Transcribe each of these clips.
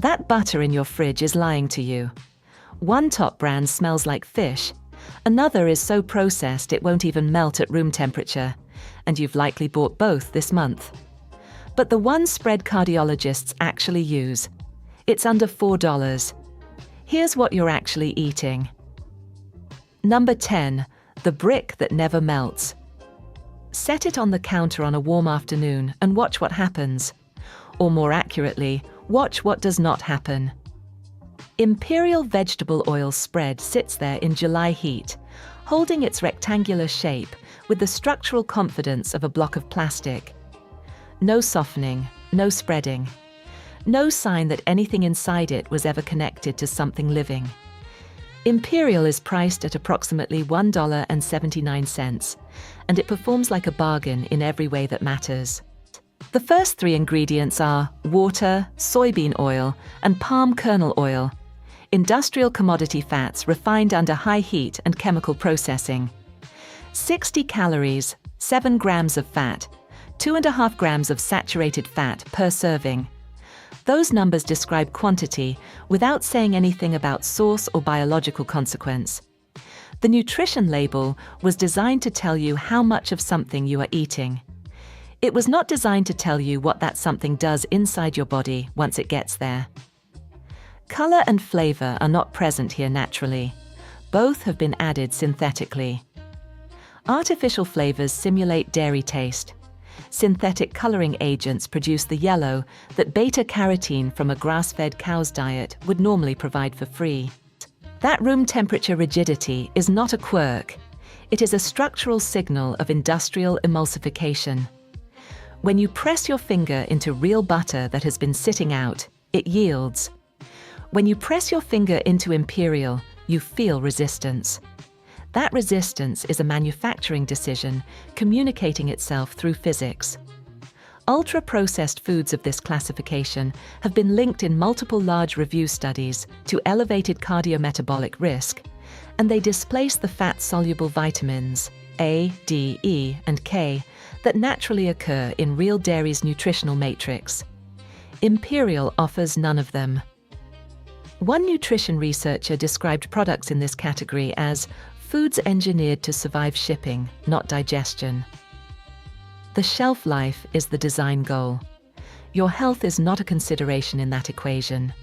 That butter in your fridge is lying to you. One top brand smells like fish, another is so processed it won't even melt at room temperature, and you've likely bought both this month. But the one spread cardiologists actually use, it's under $4. Here's what you're actually eating. Number 10, the brick that never melts. Set it on the counter on a warm afternoon and watch what happens. Or more accurately, watch what does not happen. Imperial vegetable oil spread sits there in July heat, holding its rectangular shape with the structural confidence of a block of plastic. No softening, no spreading. No sign that anything inside it was ever connected to something living. Imperial is priced at approximately $1.79, and it performs like a bargain in every way that matters. The first three ingredients are water, soybean oil, and palm kernel oil, industrial commodity fats refined under high heat and chemical processing. 60 calories, 7 grams of fat, 2.5 grams of saturated fat per serving. Those numbers describe quantity without saying anything about source or biological consequence. The nutrition label was designed to tell you how much of something you are eating. It was not designed to tell you what that something does inside your body once it gets there. Color and flavor are not present here naturally. Both have been added synthetically. Artificial flavors simulate dairy taste. Synthetic coloring agents produce the yellow that beta-carotene from a grass-fed cow's diet would normally provide for free. That room temperature rigidity is not a quirk. It is a structural signal of industrial emulsification. When you press your finger into real butter that has been sitting out, it yields. When you press your finger into Imperial, you feel resistance. That resistance is a manufacturing decision communicating itself through physics. Ultra-processed foods of this classification have been linked in multiple large review studies to elevated cardiometabolic risk, and they displace the fat-soluble vitamins A, D, E, and K that naturally occur in real dairy's nutritional matrix. Imperial offers none of them. One nutrition researcher described products in this category as foods engineered to survive shipping, not digestion. The shelf life is the design goal. Your health is not a consideration in that equation.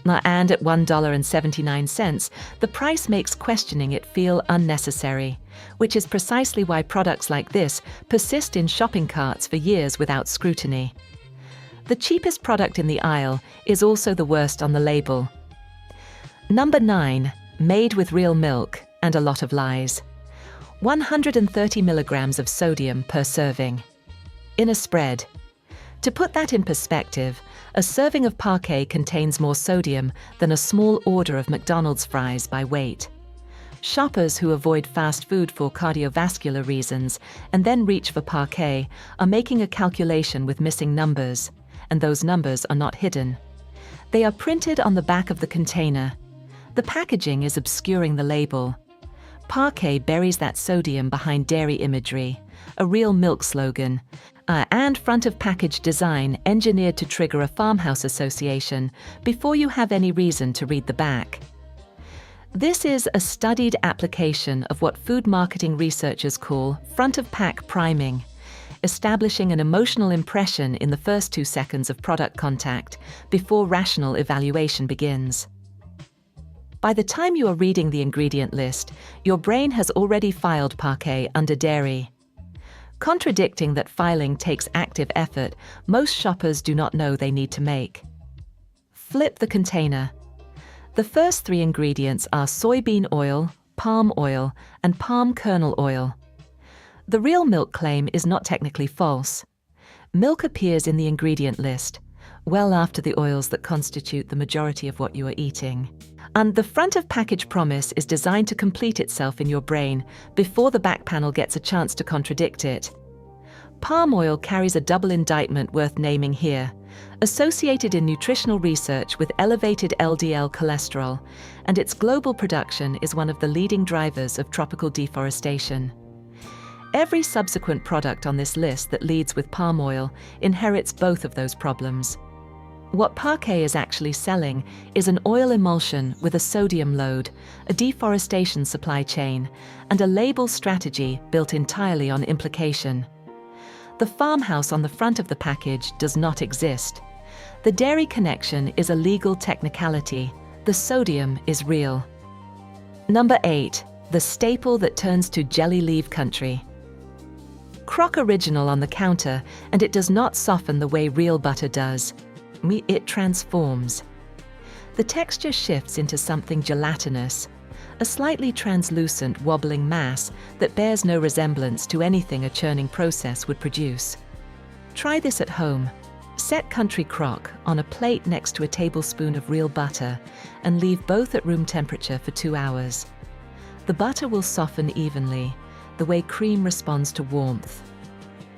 And at $1.79, the price makes questioning it feel unnecessary, which is precisely why products like this persist in shopping carts for years without scrutiny. The cheapest product in the aisle is also the worst on the label. Number 9, made with real milk and a lot of lies. 130 milligrams of sodium per serving. In a spread. To put that in perspective, a serving of parquet contains more sodium than a small order of McDonald's fries by weight. Shoppers who avoid fast food for cardiovascular reasons and then reach for parquet are making a calculation with missing numbers, and those numbers are not hidden. They are printed on the back of the container. The packaging is obscuring the label. Parquet buries that sodium behind dairy imagery, a real milk slogan, and front-of-package design engineered to trigger a farmhouse association before you have any reason to read the back. This is a studied application of what food marketing researchers call front-of-pack priming, establishing an emotional impression in the first 2 seconds of product contact before rational evaluation begins. By the time you are reading the ingredient list, your brain has already filed parquet under dairy. Contradicting that filing takes active effort, most shoppers do not know they need to make. Flip the container. The first 3 ingredients are soybean oil, palm oil, and palm kernel oil. The real milk claim is not technically false. Milk appears in the ingredient list, well after the oils that constitute the majority of what you are eating. And the front-of-package promise is designed to complete itself in your brain before the back panel gets a chance to contradict it. Palm oil carries a double indictment worth naming here, associated in nutritional research with elevated LDL cholesterol, and its global production is one of the leading drivers of tropical deforestation. Every subsequent product on this list that leads with palm oil inherits both of those problems. What Parquet is actually selling is an oil emulsion with a sodium load, a deforestation supply chain, and a label strategy built entirely on implication. The farmhouse on the front of the package does not exist. The dairy connection is a legal technicality. The sodium is real. Number 8. The staple that turns to jelly leave country. Crock Original on the counter, and it does not soften the way real butter does. It transforms. The texture shifts into something gelatinous, a slightly translucent, wobbling mass that bears no resemblance to anything a churning process would produce. Try this at home. Set country crock on a plate next to a tablespoon of real butter and leave both at room temperature for 2 hours. The butter will soften evenly, the way cream responds to warmth.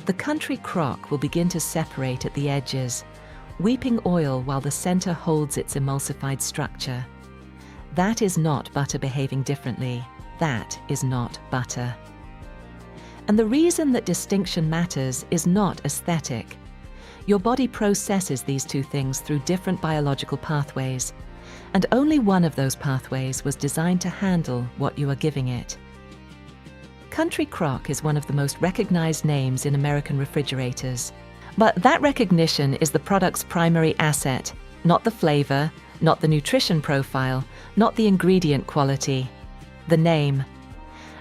The country crock will begin to separate at the edges, weeping oil while the center holds its emulsified structure. That is not butter behaving differently. That is not butter. And the reason that distinction matters is not aesthetic. Your body processes these two things through different biological pathways, and only one of those pathways was designed to handle what you are giving it. Country Crock is one of the most recognized names in American refrigerators. But that recognition is the product's primary asset, not the flavor, not the nutrition profile, not the ingredient quality, the name.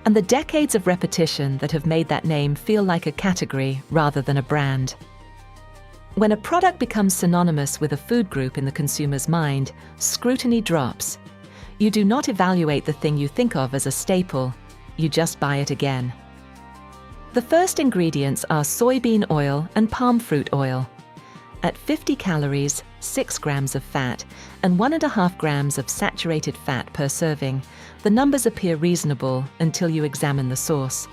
And the decades of repetition that have made that name feel like a category rather than a brand. When a product becomes synonymous with a food group in the consumer's mind, scrutiny drops. You do not evaluate the thing you think of as a staple, you just buy it again. The first ingredients are soybean oil and palm fruit oil. At 50 calories, 6 grams of fat, and 1.5 grams of saturated fat per serving, the numbers appear reasonable until you examine the source.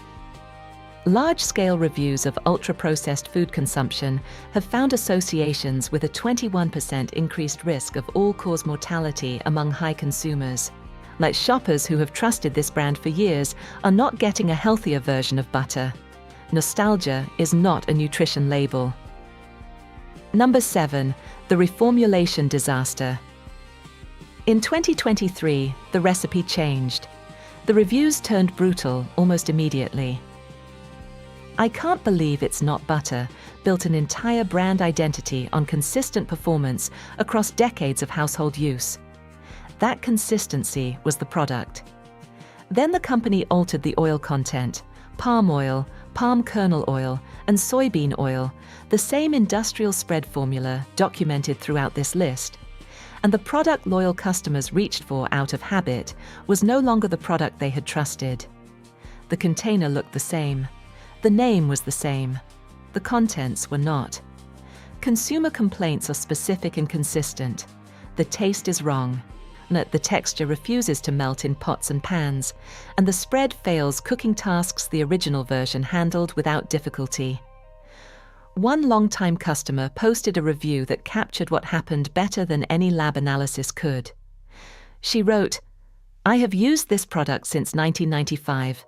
Large-scale reviews of ultra-processed food consumption have found associations with a 21% increased risk of all-cause mortality among high consumers. Like shoppers who have trusted this brand for years are not getting a healthier version of butter. Nostalgia is not a nutrition label. Number 7. The reformulation disaster. In 2023, the recipe changed. The reviews turned brutal almost immediately. I can't believe it's not butter built an entire brand identity on consistent performance across decades of household use. That consistency was the product. Then the company altered the oil content. Palm oil, palm kernel oil, and soybean oil, the same industrial spread formula documented throughout this list. And the product loyal customers reached for out of habit was no longer the product they had trusted. The container looked the same. The name was the same. The contents were not. Consumer complaints are specific and consistent. The taste is wrong. The texture refuses to melt in pots and pans, and the spread fails cooking tasks the original version handled without difficulty. One longtime customer posted a review that captured what happened better than any lab analysis could. She wrote, "I have used this product since 1995.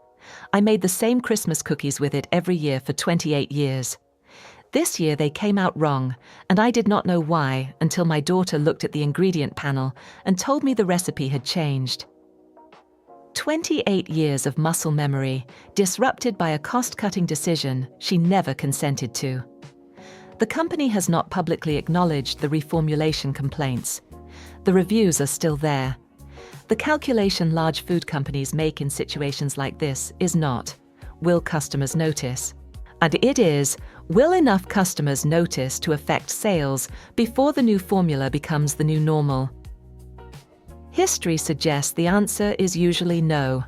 I made the same Christmas cookies with it every year for 28 years. This year they came out wrong, and I did not know why until my daughter looked at the ingredient panel and told me the recipe had changed." 28 years of muscle memory, disrupted by a cost-cutting decision she never consented to. The company has not publicly acknowledged the reformulation complaints. The reviews are still there. The calculation large food companies make in situations like this is not, will customers notice? And it is, will enough customers notice to affect sales before the new formula becomes the new normal? History suggests the answer is usually no.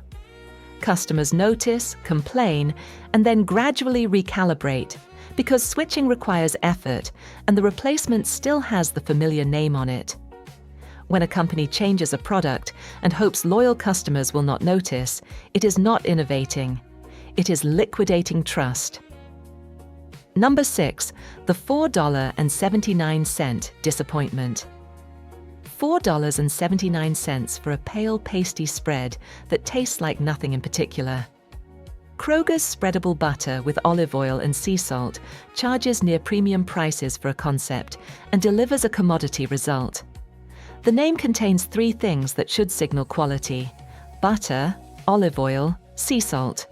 Customers notice, complain, and then gradually recalibrate, because switching requires effort and the replacement still has the familiar name on it. When a company changes a product and hopes loyal customers will not notice, it is not innovating. It is liquidating trust. Number 6, the $4.79 disappointment. $4.79 for a pale, pasty spread that tastes like nothing in particular. Kroger's spreadable butter with olive oil and sea salt charges near premium prices for a concept and delivers a commodity result. The name contains 3 things that should signal quality: butter, olive oil, sea salt.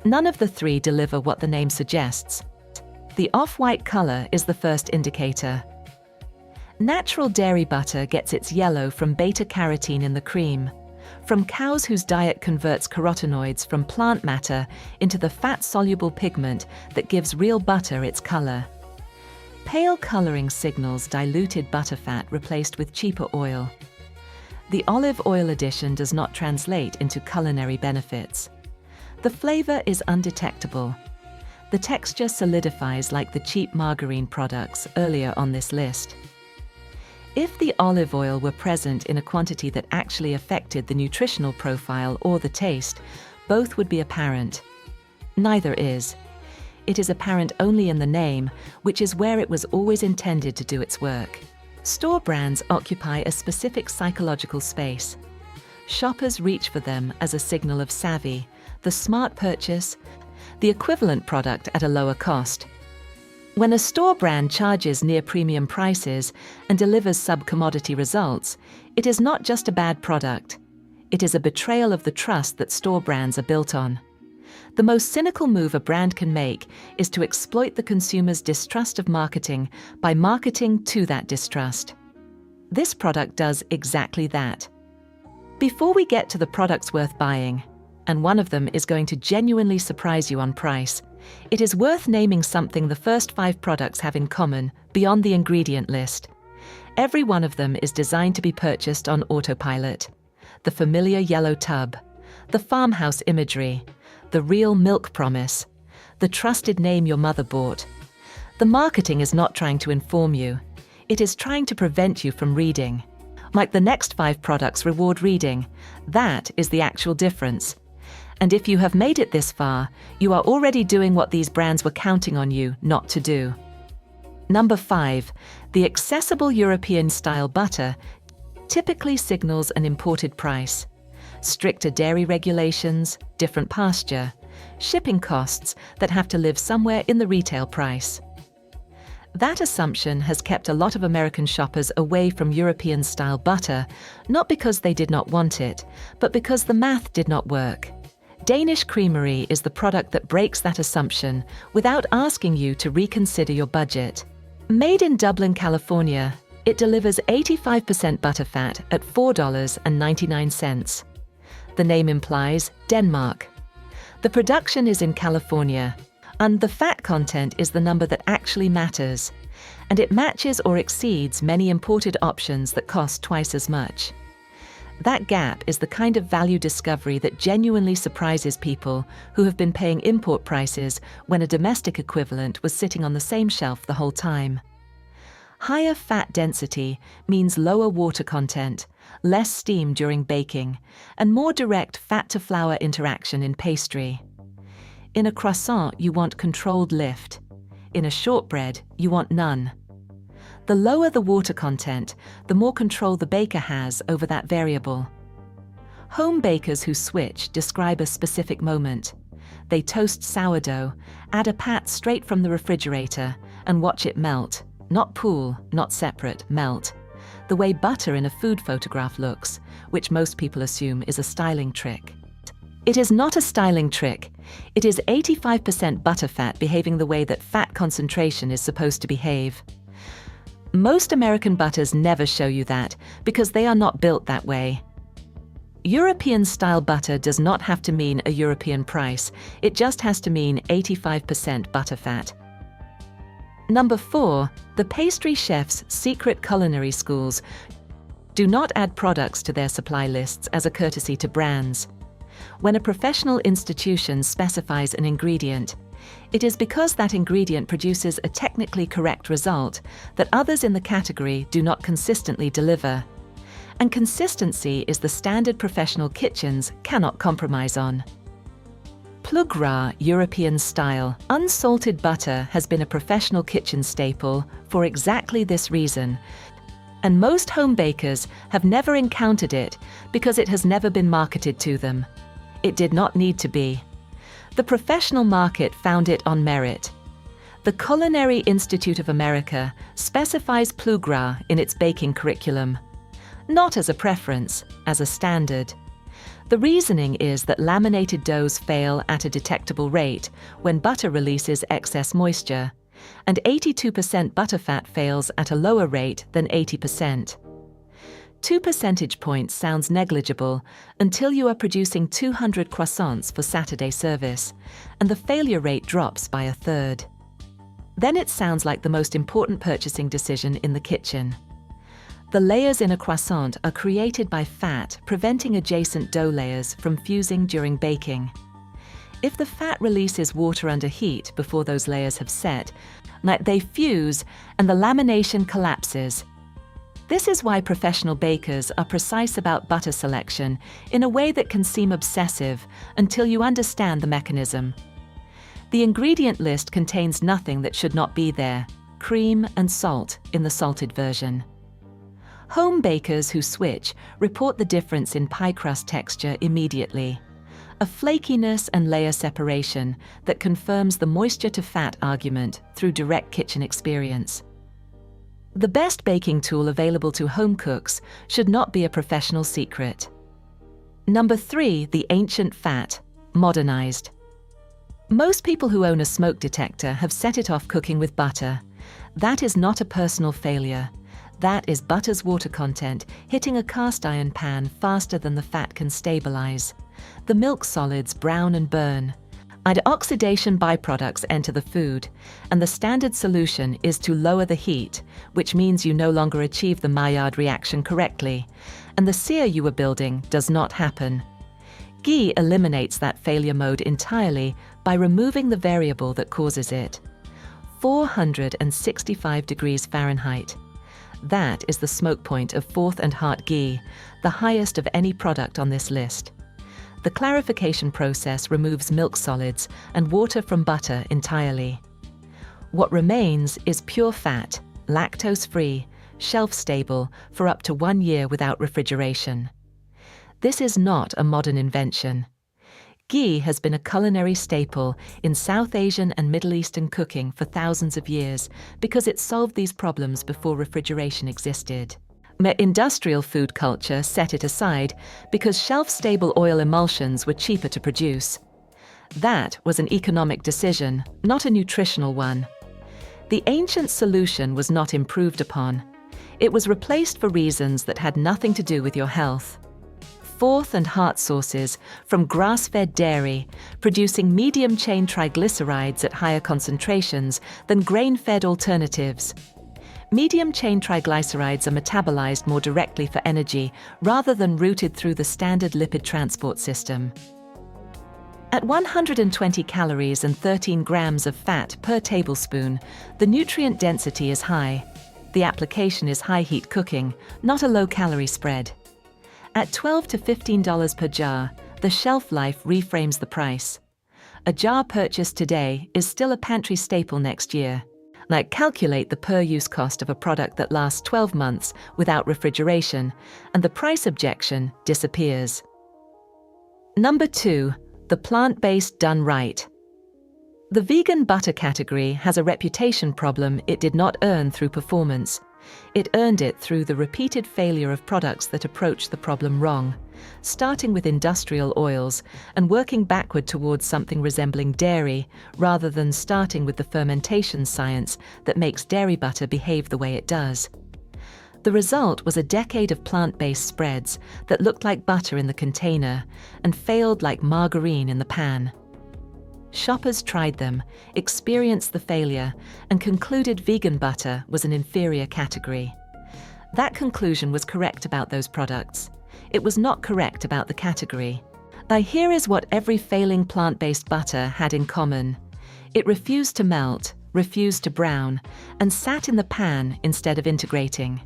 None of the 3 deliver what the name suggests. The off-white color is the first indicator. Natural dairy butter gets its yellow from beta-carotene in the cream, from cows whose diet converts carotenoids from plant matter into the fat-soluble pigment that gives real butter its color. Pale coloring signals diluted butterfat replaced with cheaper oil. The olive oil addition does not translate into culinary benefits. The flavor is undetectable. The texture solidifies like the cheap margarine products earlier on this list. If the olive oil were present in a quantity that actually affected the nutritional profile or the taste, both would be apparent. Neither is. It is apparent only in the name, which is where it was always intended to do its work. Store brands occupy a specific psychological space. Shoppers reach for them as a signal of savvy, the smart purchase, the equivalent product at a lower cost. When a store brand charges near premium prices and delivers sub-commodity results, it is not just a bad product. It is a betrayal of the trust that store brands are built on. The most cynical move a brand can make is to exploit the consumer's distrust of marketing by marketing to that distrust. This product does exactly that. Before we get to the products worth buying, and one of them is going to genuinely surprise you on price, it is worth naming something the first 5 products have in common beyond the ingredient list. Every one of them is designed to be purchased on autopilot. The familiar yellow tub, the farmhouse imagery, the real milk promise, the trusted name your mother bought. The marketing is not trying to inform you. It is trying to prevent you from reading. Like the next 5 products reward reading. That is the actual difference. And if you have made it this far, you are already doing what these brands were counting on you not to do. Number 5. The accessible European-style butter typically signals an imported price. Stricter dairy regulations, different pasture, shipping costs that have to live somewhere in the retail price. That assumption has kept a lot of American shoppers away from European-style butter, not because they did not want it, but because the math did not work. Danish Creamery is the product that breaks that assumption without asking you to reconsider your budget. Made in Dublin, California, it delivers 85% butterfat at $4.99. The name implies Denmark. The production is in California, and the fat content is the number that actually matters, and it matches or exceeds many imported options that cost twice as much. That gap is the kind of value discovery that genuinely surprises people who have been paying import prices when a domestic equivalent was sitting on the same shelf the whole time. Higher fat density means lower water content, less steam during baking, and more direct fat-to-flour interaction in pastry. In a croissant, you want controlled lift. In a shortbread, you want none. The lower the water content, the more control the baker has over that variable. Home bakers who switch describe a specific moment. They toast sourdough, add a pat straight from the refrigerator, and watch it melt. Not pool, not separate, melt. The way butter in a food photograph looks, which most people assume is a styling trick. It is not a styling trick. It is 85% butterfat behaving the way that fat concentration is supposed to behave. Most American butters never show you that because they are not built that way. European-style butter does not have to mean a European price. It just has to mean 85% butterfat. Number 4. The pastry chef's secret culinary schools do not add products to their supply lists as a courtesy to brands. When a professional institution specifies an ingredient, it is because that ingredient produces a technically correct result that others in the category do not consistently deliver. And consistency is the standard professional kitchens cannot compromise on. Plug gras European style unsalted butter has been a professional kitchen staple for exactly this reason, and most home bakers have never encountered it because it has never been marketed to them. It did not need to be. The professional market found it on merit. The Culinary Institute of America specifies plus gras in its baking curriculum, not as a preference, as a standard. The reasoning is that laminated doughs fail at a detectable rate when butter releases excess moisture, and 82% butterfat fails at a lower rate than 80%. 2 percentage points sounds negligible until you are producing 200 croissants for Saturday service, and the failure rate drops by a third. Then it sounds like the most important purchasing decision in the kitchen. The layers in a croissant are created by fat, preventing adjacent dough layers from fusing during baking. If the fat releases water under heat before those layers have set, they fuse and the lamination collapses. This is why professional bakers are precise about butter selection in a way that can seem obsessive until you understand the mechanism. The ingredient list contains nothing that should not be there: cream and salt in the salted version. Home bakers who switch report the difference in pie crust texture immediately, a flakiness and layer separation that confirms the moisture to fat argument through direct kitchen experience. The best baking tool available to home cooks should not be a professional secret. Number 3, the ancient fat, modernized. Most people who own a smoke detector have set it off cooking with butter. That is not a personal failure. That is butter's water content hitting a cast iron pan faster than the fat can stabilize. The milk solids brown and burn. Oxidation byproducts enter the food, and the standard solution is to lower the heat, which means you no longer achieve the Maillard reaction correctly, and the sear you were building does not happen. Ghee eliminates that failure mode entirely by removing the variable that causes it. 465 degrees Fahrenheit. That is the smoke point of Fourth and Heart ghee, the highest of any product on this list. The clarification process removes milk solids and water from butter entirely. What remains is pure fat, lactose-free, shelf-stable for up to 1 year without refrigeration. This is not a modern invention. Ghee has been a culinary staple in South Asian and Middle Eastern cooking for thousands of years because it solved these problems before refrigeration existed. Industrial food culture set it aside because shelf-stable oil emulsions were cheaper to produce. That was an economic decision, not a nutritional one. The ancient solution was not improved upon. It was replaced for reasons that had nothing to do with your health. Fourth and Heart sources from grass-fed dairy, producing medium-chain triglycerides at higher concentrations than grain-fed alternatives. Medium-chain triglycerides are metabolized more directly for energy rather than routed through the standard lipid transport system. At 120 calories and 13 grams of fat per tablespoon, the nutrient density is high. The application is high-heat cooking, not a low-calorie spread. At $12 to $15 per jar, the shelf life reframes the price. A jar purchased today is still a pantry staple next year. Calculate the per-use cost of a product that lasts 12 months without refrigeration, and the price objection disappears. Number 2, the plant-based done right. The vegan butter category has a reputation problem it did not earn through performance. It earned it through the repeated failure of products that approach the problem wrong, starting with industrial oils and working backward towards something resembling dairy, rather than starting with the fermentation science that makes dairy butter behave the way it does. The result was a decade of plant-based spreads that looked like butter in the container and failed like margarine in the pan. Shoppers tried them, experienced the failure, and concluded vegan butter was an inferior category. That conclusion was correct about those products. It was not correct about the category. Here is what every failing plant-based butter had in common. It refused to melt, refused to brown, and sat in the pan instead of integrating.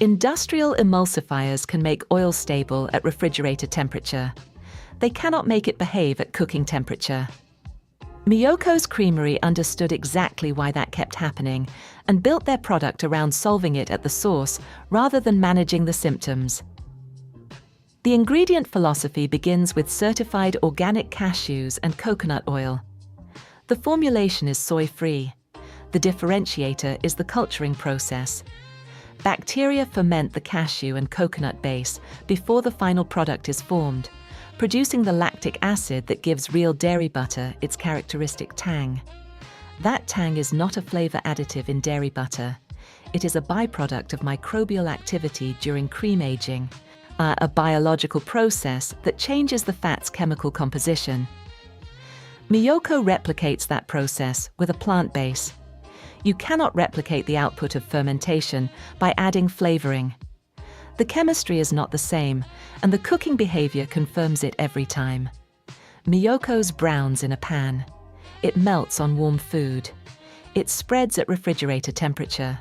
Industrial emulsifiers can make oil stable at refrigerator temperature. They cannot make it behave at cooking temperature. Miyoko's Creamery understood exactly why that kept happening and built their product around solving it at the source rather than managing the symptoms. The ingredient philosophy begins with certified organic cashews and coconut oil. The formulation is soy-free. The differentiator is the culturing process. Bacteria ferment the cashew and coconut base before the final product is formed, producing the lactic acid that gives real dairy butter its characteristic tang. That tang is not a flavor additive in dairy butter. It is a byproduct of microbial activity during cream aging, a biological process that changes the fat's chemical composition. Miyoko replicates that process with a plant base. You cannot replicate the output of fermentation by adding flavoring. The chemistry is not the same, and the cooking behavior confirms it every time. Miyoko's browns in a pan. It melts on warm food. It spreads at refrigerator temperature.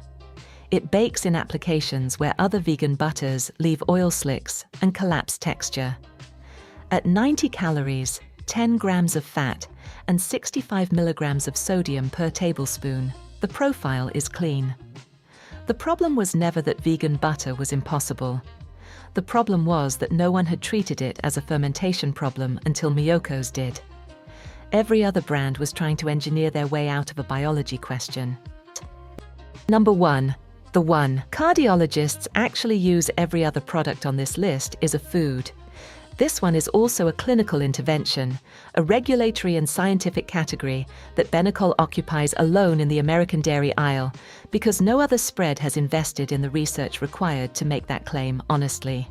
It bakes in applications where other vegan butters leave oil slicks and collapse texture. At 90 calories, 10 grams of fat, and 65 milligrams of sodium per tablespoon, the profile is clean. The problem was never that vegan butter was impossible. The problem was that no one had treated it as a fermentation problem until Miyoko's did. Every other brand was trying to engineer their way out of a biology question. Number 1. The one. Cardiologists actually use every other product on this list is a food. This one is also a clinical intervention, a regulatory and scientific category that Benecol occupies alone in the American dairy aisle because no other spread has invested in the research required to make that claim honestly.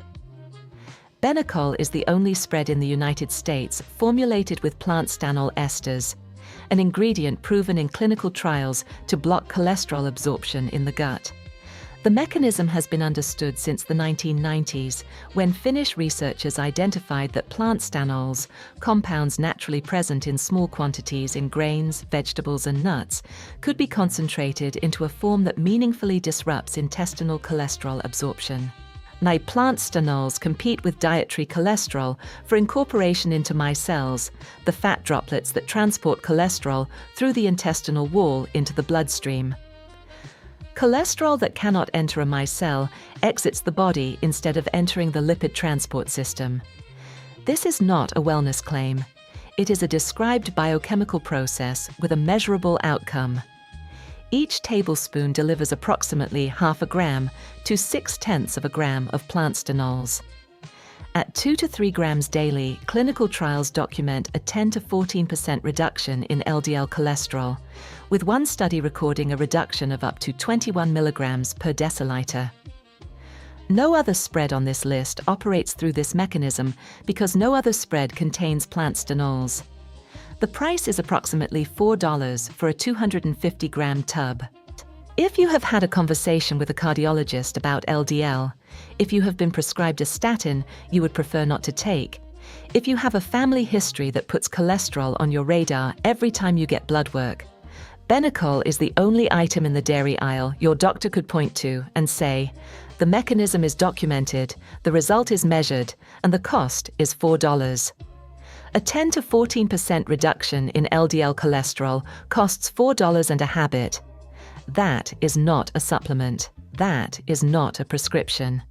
Benecol is the only spread in the United States formulated with plant stanol esters, an ingredient proven in clinical trials to block cholesterol absorption in the gut. The mechanism has been understood since the 1990s, when Finnish researchers identified that plant stanols, compounds naturally present in small quantities in grains, vegetables, and nuts, could be concentrated into a form that meaningfully disrupts intestinal cholesterol absorption. Now, plant stanols compete with dietary cholesterol for incorporation into micelles, the fat droplets that transport cholesterol through the intestinal wall into the bloodstream. Cholesterol that cannot enter a micelle exits the body instead of entering the lipid transport system. This is not a wellness claim. It is a described biochemical process with a measurable outcome. Each tablespoon delivers approximately half a gram to 0.6 of a gram of plant stanols. At 2 to 3 grams daily, clinical trials document a 10 to 14% reduction in LDL cholesterol, with one study recording a reduction of up to 21 milligrams per deciliter. No other spread on this list operates through this mechanism because no other spread contains plant stanols. The price is approximately $4 for a 250-gram tub. If you have had a conversation with a cardiologist about LDL, if you have been prescribed a statin you would prefer not to take, if you have a family history that puts cholesterol on your radar every time you get blood work, Benecol is the only item in the dairy aisle your doctor could point to and say, the mechanism is documented, the result is measured, and the cost is $4. A 10 to 14% reduction in LDL cholesterol costs $4 and a habit. That is not a supplement. That is not a prescription.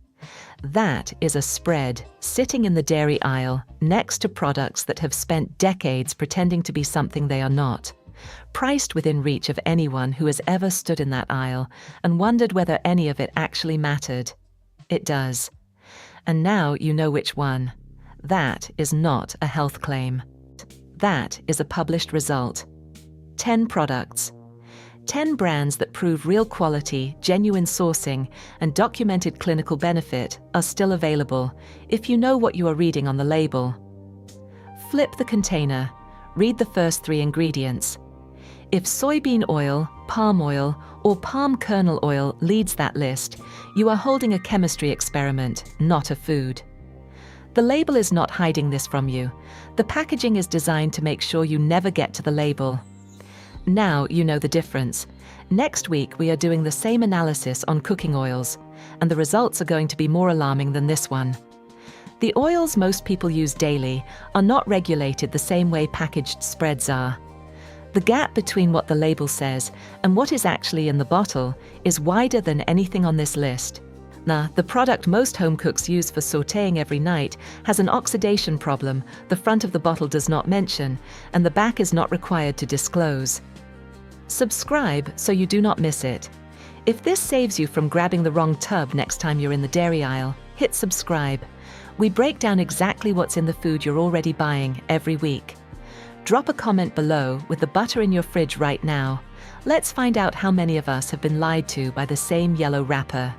That is a spread sitting in the dairy aisle next to products that have spent decades pretending to be something they are not, priced within reach of anyone who has ever stood in that aisle and wondered whether any of it actually mattered. It does. And now you know which one. That is not a health claim. That is a published result. 10 products. 10 brands that prove real quality, genuine sourcing, and documented clinical benefit are still available if you know what you are reading on the label. Flip the container. Read the first 3 ingredients. If soybean oil, palm oil, or palm kernel oil leads that list, you are holding a chemistry experiment, not a food. The label is not hiding this from you. The packaging is designed to make sure you never get to the label. Now you know the difference. Next week we are doing the same analysis on cooking oils, and the results are going to be more alarming than this one. The oils most people use daily are not regulated the same way packaged spreads are. The gap between what the label says and what is actually in the bottle is wider than anything on this list. Now, the product most home cooks use for sautéing every night has an oxidation problem the front of the bottle does not mention, and the back is not required to disclose. Subscribe so you do not miss it. If this saves you from grabbing the wrong tub next time you're in the dairy aisle, hit subscribe. We break down exactly what's in the food you're already buying every week. Drop a comment below with the butter in your fridge right now. Let's find out how many of us have been lied to by the same yellow wrapper.